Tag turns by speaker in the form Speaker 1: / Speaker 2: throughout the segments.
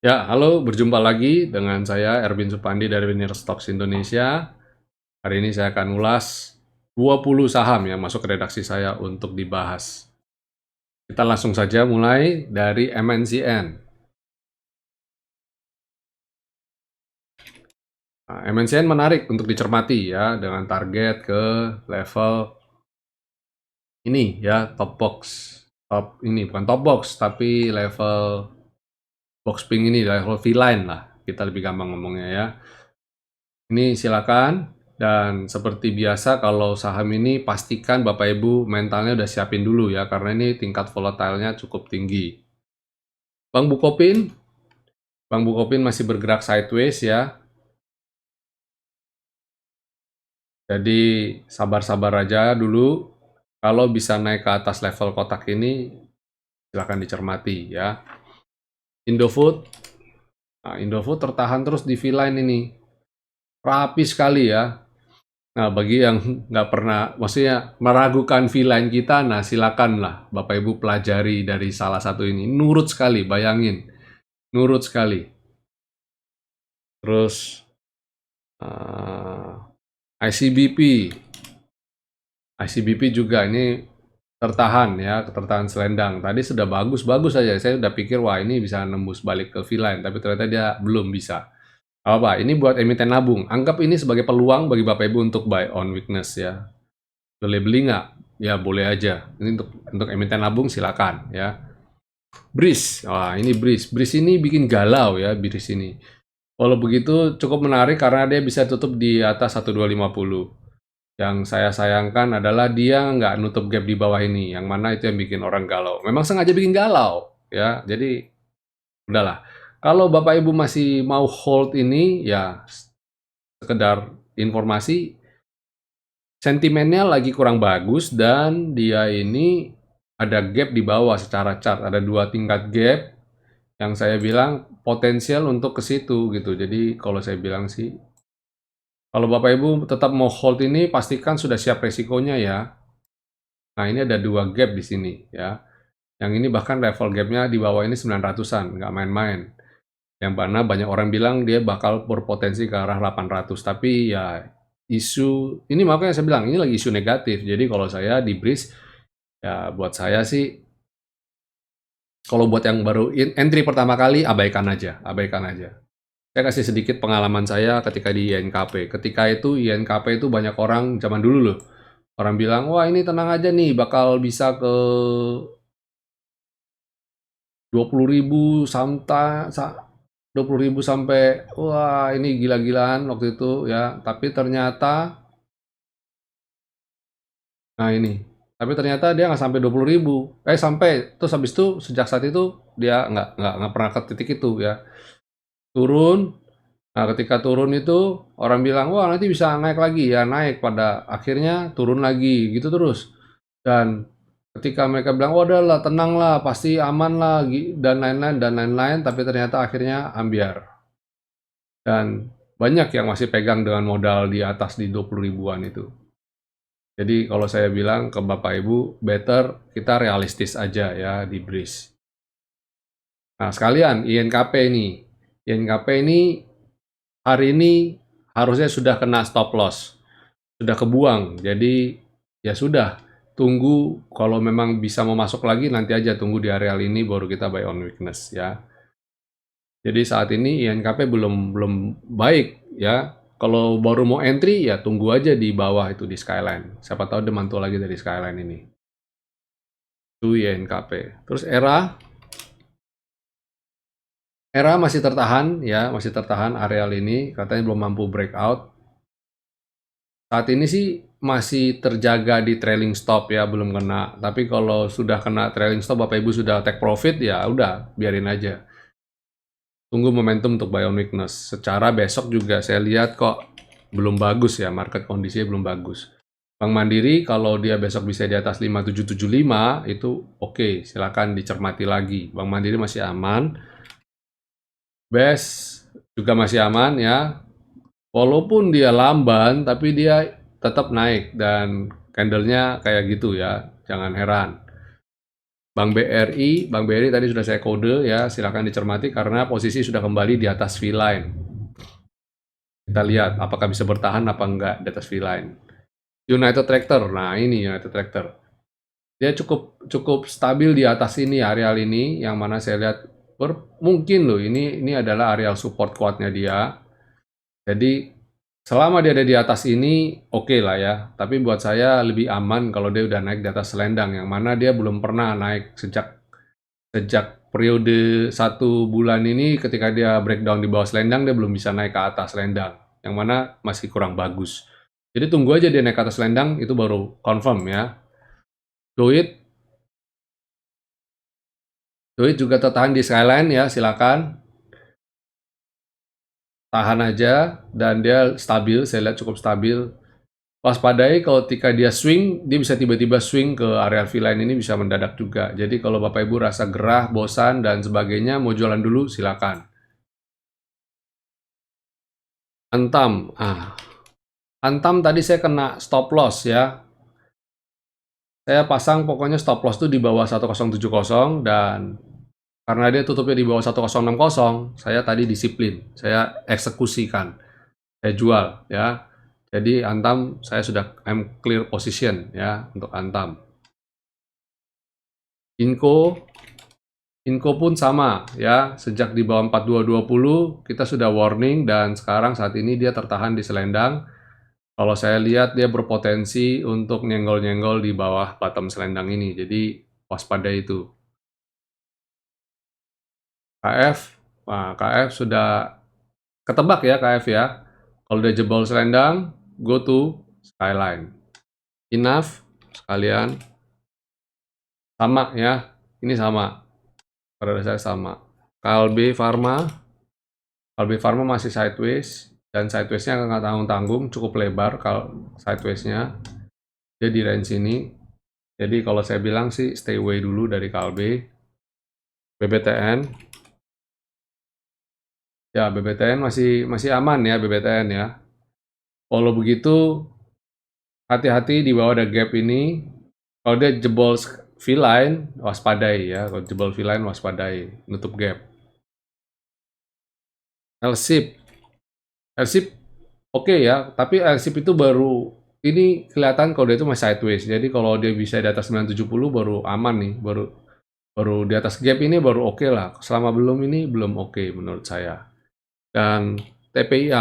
Speaker 1: Ya, halo, berjumpa lagi dengan saya Erwin Supandi dari Winner Stocks Indonesia. Hari ini saya akan ulas 20 saham yang masuk ke redaksi saya untuk dibahas. Kita langsung saja mulai dari MNCN. Nah, MNCN menarik untuk dicermati ya, dengan target ke level ini ya, top box. Ini bukan top box, tapi level box pink ini, level V-line lah. Kita lebih gampang ngomongnya ya. Ini silakan, dan seperti biasa kalau saham ini pastikan Bapak Ibu mentalnya udah siapin dulu ya, karena ini tingkat volatilnya cukup tinggi. Bank Bukopin masih bergerak sideways ya. Jadi sabar-sabar aja dulu. Kalau bisa naik ke atas level kotak ini, silakan dicermati ya. Indofood, nah Indofood tertahan terus di V-line ini. Rapi sekali ya. Nah, bagi yang nggak pernah, maksudnya meragukan V-line kita, nah silakanlah Bapak Ibu pelajari dari salah satu ini. Nurut sekali, bayangin. Nurut sekali. Terus, ICBP. ICBP juga ini tertahan ya, tertahan selendang. Tadi sudah bagus-bagus saja. Saya udah pikir, wah ini bisa nembus balik ke V-line, tapi ternyata dia belum bisa. Apa? Ini buat emiten nabung. Anggap ini sebagai peluang bagi Bapak Ibu untuk buy on weakness ya. Boleh beli nggak? Ya boleh aja. Ini untuk emiten nabung silakan ya. BRIS, wah ini BRIS. BRIS ini bikin galau ya, BRIS ini. Walau begitu cukup menarik karena dia bisa tutup di atas 1250. Yang saya sayangkan adalah dia nggak nutup gap di bawah ini, yang mana itu yang bikin orang galau. Memang sengaja bikin galau ya. Jadi udahlah. Kalau Bapak Ibu masih mau hold ini ya sekedar informasi, sentimennya lagi kurang bagus dan dia ini ada gap di bawah secara chart, ada 2 tingkat gap yang saya bilang potensial untuk ke situ gitu. Jadi kalau saya bilang sih, kalau Bapak Ibu tetap mau hold ini pastikan sudah siap resikonya ya. Nah, ini ada 2 gap di sini ya. Yang ini bahkan level gapnya di bawah ini 900-an, nggak main-main. Yang mana banyak orang bilang dia bakal berpotensi ke arah 800, tapi ya isu ini, makanya saya bilang ini lagi isu negatif. Jadi kalau saya di BRIS, ya buat saya sih, kalau buat yang baru entry pertama kali, abaikan aja, abaikan aja. Saya kasih sedikit pengalaman saya ketika di INKP. Ketika itu INKP itu banyak orang zaman dulu loh. Orang bilang, wah ini tenang aja nih, bakal bisa ke 20.000 sampai 20.000 sampai, wah ini gila-gilaan waktu itu ya. Tapi ternyata, nah ini, tapi ternyata dia nggak sampai 20.000. Sampai, terus habis itu sejak saat itu dia nggak pernah ke titik itu ya. Turun. Nah, ketika turun itu orang bilang, wah nanti bisa naik lagi ya, naik, pada akhirnya turun lagi gitu terus. Dan ketika mereka bilang, oh udahlah, tenanglah, pasti aman lah, dan lain-lain, tapi ternyata akhirnya ambiar. Dan banyak yang masih pegang dengan modal di atas di 20 ribuan itu. Jadi kalau saya bilang ke Bapak Ibu, better kita realistis aja ya di BRIS. Nah sekalian, INKP ini. INKP ini hari ini harusnya sudah kena stop loss. Sudah kebuang, jadi ya sudah. Tunggu, kalau memang bisa mau masuk lagi, nanti aja tunggu di area ini baru kita buy on weakness ya. Jadi saat ini INKP belum baik ya. Kalau baru mau entry ya tunggu aja di bawah itu di Skyline. Siapa tahu dia mantul lagi dari Skyline ini. Itu INKP. Terus ERA masih tertahan ya, masih tertahan areal ini, katanya belum mampu breakout. Saat ini sih masih terjaga di trailing stop ya, belum kena. Tapi kalau sudah kena trailing stop, Bapak Ibu sudah take profit, ya udah biarin aja. Tunggu momentum untuk buy on weakness. Secara besok juga saya lihat kok belum bagus ya, market kondisinya belum bagus. Bank Mandiri kalau dia besok bisa di atas 5775 itu oke, silakan dicermati lagi. Bank Mandiri masih aman. BES juga masih aman ya. Walaupun dia lamban, tapi dia tetap naik dan candlenya kayak gitu ya, jangan heran. Bank BRI tadi sudah saya kode ya, silakan dicermati karena posisi sudah kembali di atas V-line. Kita lihat apakah bisa bertahan apa enggak di atas V-line. United Tractor, nah ini United Tractor. Dia cukup stabil di atas ini, areal ini, yang mana saya lihat mungkin loh, ini adalah areal support kuatnya dia. Jadi selama dia ada di atas ini, oke lah ya. Tapi buat saya lebih aman kalau dia udah naik di atas selendang, yang mana dia belum pernah naik sejak periode 1 bulan ini. Ketika dia breakdown di bawah selendang, dia belum bisa naik ke atas selendang, yang mana masih kurang bagus. Jadi tunggu aja dia naik ke atas selendang, itu baru confirm ya. Doit juga tertahan di skyline ya, silakan. Tahan aja, dan dia stabil, saya lihat cukup stabil. Waspadai kalau ketika dia swing, dia bisa tiba-tiba swing ke area V-line ini, bisa mendadak juga. Jadi kalau Bapak Ibu rasa gerah, bosan, dan sebagainya, mau jualan dulu, silakan. Antam, Antam tadi saya kena stop loss ya. Saya pasang pokoknya stop loss itu di bawah 1070, dan karena dia tutupnya di bawah 1060, saya tadi disiplin, saya eksekusikan, saya jual ya. Jadi Antam saya sudah clear position ya untuk Antam. Inco pun sama ya, sejak di bawah 4220 kita sudah warning, dan sekarang saat ini dia tertahan di selendang. Kalau saya lihat dia berpotensi untuk nyenggol-nyenggol di bawah bottom selendang ini, jadi waspada itu. KF, nah KF sudah ketebak ya KF ya. Kalau dia jebol selendang, go to skyline. Enough sekalian. Sama ya, ini sama. Pada saya sama. KLB Pharma masih sideways, dan sideways-nya nggak tanggung-tanggung, cukup lebar kalau sideways-nya. Dia di range ini. Jadi kalau saya bilang sih stay away dulu dari KLB. BBTN. Ya, BBTN masih aman ya, BBTN ya. Walau begitu, hati-hati di bawah ada gap ini. Kalau dia jebol V-line, waspadai ya. Kalau jebol V-line, waspadai. Nutup gap. LSIP oke ya, tapi LSIP itu baru, ini kelihatan kalau dia itu masih sideways. Jadi kalau dia bisa di atas 970 baru aman nih, baru di atas gap ini baru oke lah. Selama belum ini belum oke menurut saya. Dan TPI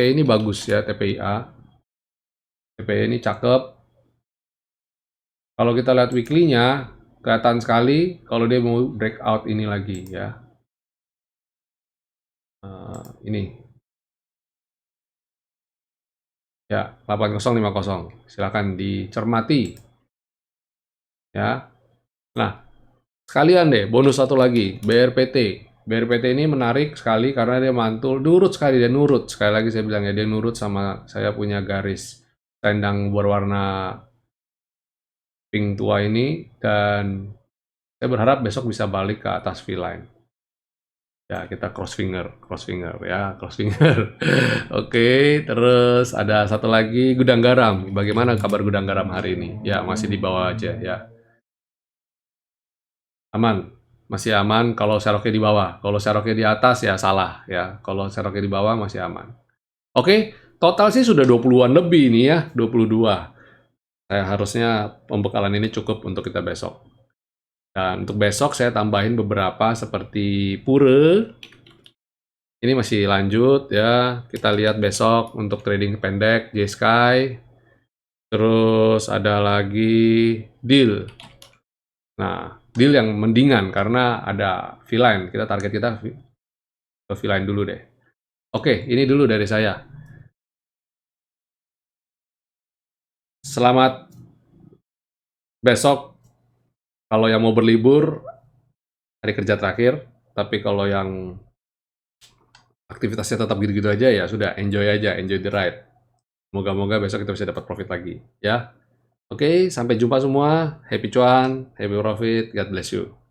Speaker 1: ini bagus ya, TPI ini cakep. Kalau kita lihat weekly-nya, kelihatan sekali kalau dia mau breakout ini lagi ya. Ini ya, 8050, silakan dicermati ya. Nah, sekalian deh bonus satu lagi, BRPT. BRPT ini menarik sekali karena dia mantul, nurut sekali, dia nurut. Sekali lagi saya bilang ya, dia nurut sama saya punya garis selendang berwarna pink tua ini, dan saya berharap besok bisa balik ke atas V-line. Ya, kita cross finger ya, cross finger. Oke, terus ada satu lagi, Gudang Garam. Bagaimana kabar Gudang Garam hari ini? Ya, masih di bawah aja ya. Aman, masih aman kalau seroknya di bawah. Kalau seroknya di atas ya salah ya. Kalau seroknya di bawah masih aman. Oke, total sih sudah 20-an lebih ini ya, 22. Saya harusnya pembekalan ini cukup untuk kita besok. Dan untuk besok saya tambahin beberapa seperti Pure. Ini masih lanjut ya. Kita lihat besok untuk trading pendek J-Sky. Terus ada lagi Deal. Nah, Deal yang mendingan karena ada V-line. Target kita ke V-line dulu deh. Oke, ini dulu dari saya. Selamat besok. Kalau yang mau berlibur, hari kerja terakhir. Tapi kalau yang aktivitasnya tetap gitu-gitu aja, ya sudah, enjoy aja, enjoy the ride. Moga-moga besok kita bisa dapat profit lagi, ya. Oke, sampai jumpa semua. Happy cuan, happy profit, God bless you.